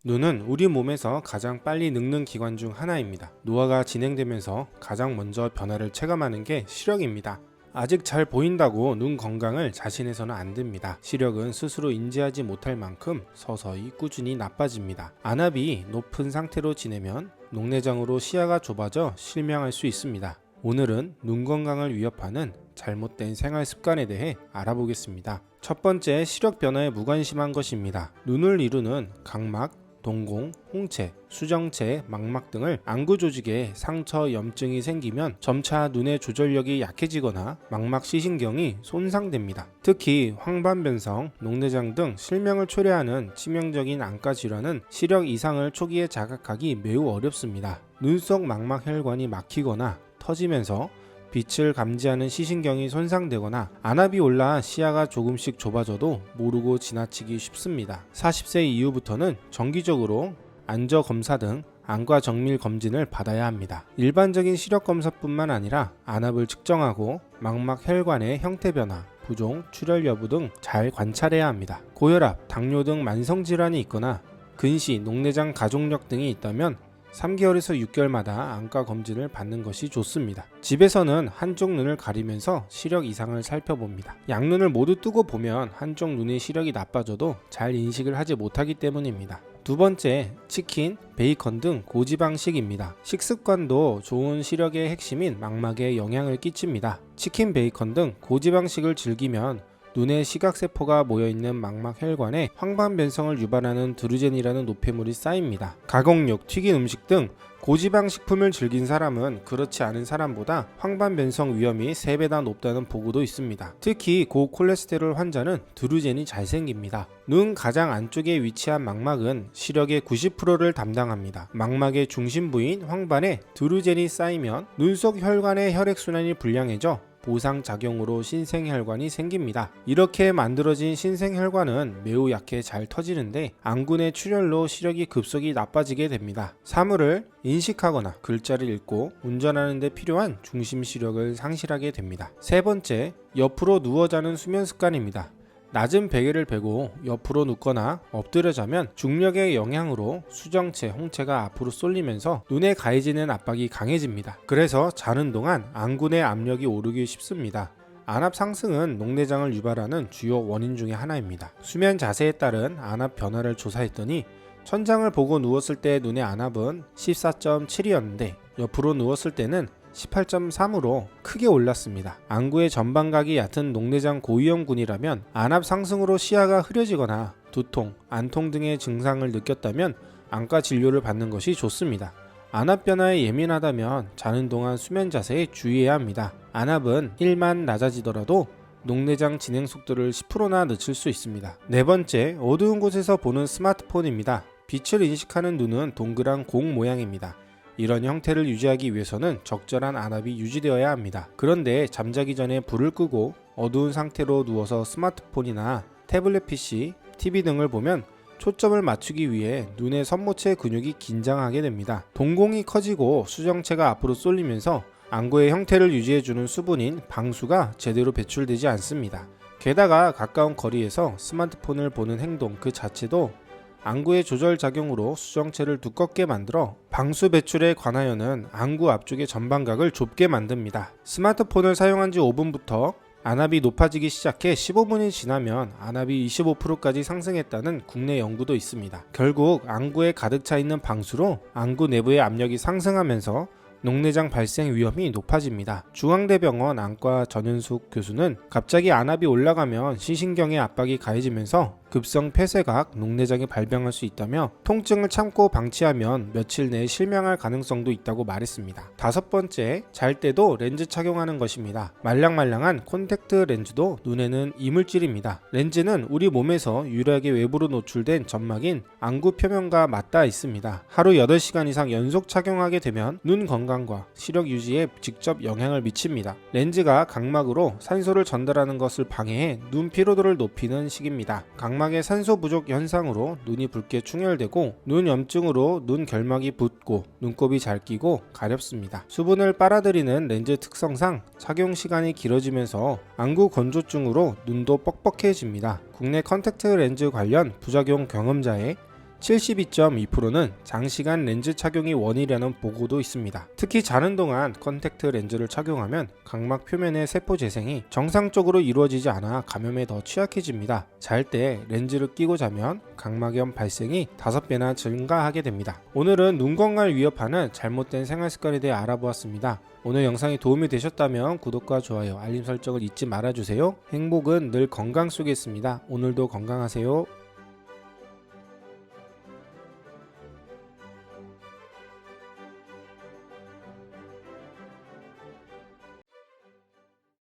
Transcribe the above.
눈은 우리 몸에서 가장 빨리 늙는 기관 중 하나입니다. 노화가 진행되면서 가장 먼저 변화를 체감하는 게 시력입니다. 아직 잘 보인다고 눈 건강을 자신해서는 안 됩니다. 시력은 스스로 인지하지 못할 만큼 서서히 꾸준히 나빠집니다. 안압이 높은 상태로 지내면 녹내장으로 시야가 좁아져 실명할 수 있습니다. 오늘은 눈 건강을 위협하는 잘못된 생활 습관에 대해 알아보겠습니다. 첫 번째, 시력 변화에 무관심한 것입니다. 눈을 이루는 각막, 동공, 홍채, 수정체, 망막 등을 안구 조직에 상처, 염증이 생기면 점차 눈의 조절력이 약해지거나 망막 시신경이 손상됩니다. 특히 황반변성, 녹내장 등 실명을 초래하는 치명적인 안과 질환은 시력 이상을 초기에 자각하기 매우 어렵습니다. 눈 속 망막 혈관이 막히거나 터지면서 빛을 감지하는 시신경이 손상되거나 안압이 올라 시야가 조금씩 좁아져도 모르고 지나치기 쉽습니다. 40세 이후부터는 정기적으로 안저 검사 등 안과 정밀 검진을 받아야 합니다. 일반적인 시력 검사뿐만 아니라 안압을 측정하고 망막 혈관의 형태 변화, 부종, 출혈 여부 등 잘 관찰해야 합니다. 고혈압, 당뇨 등 만성 질환이 있거나 근시, 녹내장 가족력 등이 있다면 3개월에서 6개월마다 안과 검진을 받는 것이 좋습니다. 집에서는 한쪽 눈을 가리면서 시력 이상을 살펴봅니다. 양눈을 모두 뜨고 보면 한쪽 눈의 시력이 나빠져도 잘 인식을 하지 못하기 때문입니다. 두 번째, 치킨, 베이컨 등 고지방식입니다. 식습관도 좋은 시력의 핵심인 망막에 영향을 끼칩니다. 치킨, 베이컨 등 고지방식을 즐기면 눈에 시각세포가 모여있는 망막 혈관에 황반변성을 유발하는 드루젠이라는 노폐물이 쌓입니다. 가공육, 튀긴 음식 등 고지방 식품을 즐긴 사람은 그렇지 않은 사람보다 황반변성 위험이 3배나 높다는 보고도 있습니다. 특히 고콜레스테롤 환자는 드루젠이 잘 생깁니다. 눈 가장 안쪽에 위치한 망막은 시력의 90%를 담당합니다. 망막의 중심 부인 황반에 드루젠이 쌓이면 눈 속 혈관의 혈액순환이 불량해져 보상작용으로 신생혈관이 생깁니다. 이렇게 만들어진 신생혈관은 매우 약해 잘 터지는데 안군의 출혈로 시력이 급속히 나빠지게 됩니다. 사물을 인식하거나 글자를 읽고 운전하는 데 필요한 중심 시력을 상실하게 됩니다. 세 번째, 옆으로 누워 자는 수면 습관입니다. 낮은 베개를 베고 옆으로 눕거나 엎드려 자면 중력의 영향으로 수정체, 홍채가 앞으로 쏠리면서 눈에 가해지는 압박이 강해집니다. 그래서 자는 동안 안군의 압력이 오르기 쉽습니다. 안압 상승은 녹내장을 유발하는 주요 원인 중에 하나입니다. 수면 자세에 따른 안압 변화를 조사했더니 천장을 보고 누웠을 때 눈의 안압은 14.7이었는데 옆으로 누웠을 때는 18.3으로 크게 올랐습니다. 안구의 전방각이 얕은 녹내장 고위험군이라면 안압 상승으로 시야가 흐려지거나 두통, 안통 등의 증상을 느꼈다면 안과 진료를 받는 것이 좋습니다. 안압 변화에 예민하다면 자는 동안 수면 자세에 주의해야 합니다. 안압은 1만 낮아지더라도 녹내장 진행 속도를 10%나 늦출 수 있습니다. 네 번째, 어두운 곳에서 보는 스마트폰입니다. 빛을 인식하는 눈은 동그란 공 모양입니다. 이런 형태를 유지하기 위해서는 적절한 안압이 유지되어야 합니다. 그런데 잠자기 전에 불을 끄고 어두운 상태로 누워서 스마트폰이나 태블릿 PC, TV 등을 보면 초점을 맞추기 위해 눈의 선모체 근육이 긴장하게 됩니다. 동공이 커지고 수정체가 앞으로 쏠리면서 안구의 형태를 유지해주는 수분인 방수가 제대로 배출되지 않습니다. 게다가 가까운 거리에서 스마트폰을 보는 행동 그 자체도 안구의 조절 작용으로 수정체를 두껍게 만들어 방수 배출에 관하여는 안구 앞쪽의 전방각을 좁게 만듭니다. 스마트폰을 사용한 지 5분부터 안압이 높아지기 시작해 15분이 지나면 안압이 25%까지 상승했다는 국내 연구도 있습니다. 결국 안구에 가득 차 있는 방수로 안구 내부의 압력이 상승하면서 녹내장 발생 위험이 높아집니다. 중앙대병원 안과 전윤숙 교수는 갑자기 안압이 올라가면 시신경의 압박이 가해지면서 급성 폐쇄각, 녹내장이 발병할 수 있다며 통증을 참고 방치하면 며칠 내에 실명할 가능성도 있다고 말했습니다. 다섯 번째, 잘 때도 렌즈 착용하는 것입니다. 말랑말랑한 콘택트 렌즈도 눈에는 이물질입니다. 렌즈는 우리 몸에서 유리하게 외부로 노출된 점막인 안구 표면과 맞닿아 있습니다. 하루 8시간 이상 연속 착용하게 되면 눈 건강과 시력 유지에 직접 영향을 미칩니다. 렌즈가 각막으로 산소를 전달하는 것을 방해해 눈 피로도를 높이는 식입니다. 각막의 산소 부족 현상으로 눈이 붉게 충혈되고 눈 염증으로 눈 결막이 붓고 눈곱이 잘 끼고 가렵습니다. 수분을 빨아들이는 렌즈 특성상 착용 시간이 길어지면서 안구 건조증으로 눈도 뻑뻑해집니다. 국내 컨택트 렌즈 관련 부작용 경험자의 72.2%는 장시간 렌즈 착용이 원인이라는 보고도 있습니다. 특히 자는 동안 컨택트 렌즈를 착용하면 각막 표면의 세포 재생이 정상적으로 이루어지지 않아 감염에 더 취약해집니다. 잘 때 렌즈를 끼고 자면 각막염 발생이 5배나 증가하게 됩니다. 오늘은 눈 건강을 위협하는 잘못된 생활 습관에 대해 알아보았습니다. 오늘 영상이 도움이 되셨다면 구독과 좋아요, 알림 설정을 잊지 말아주세요. 행복은 늘 건강 속에 있습니다. 오늘도 건강하세요.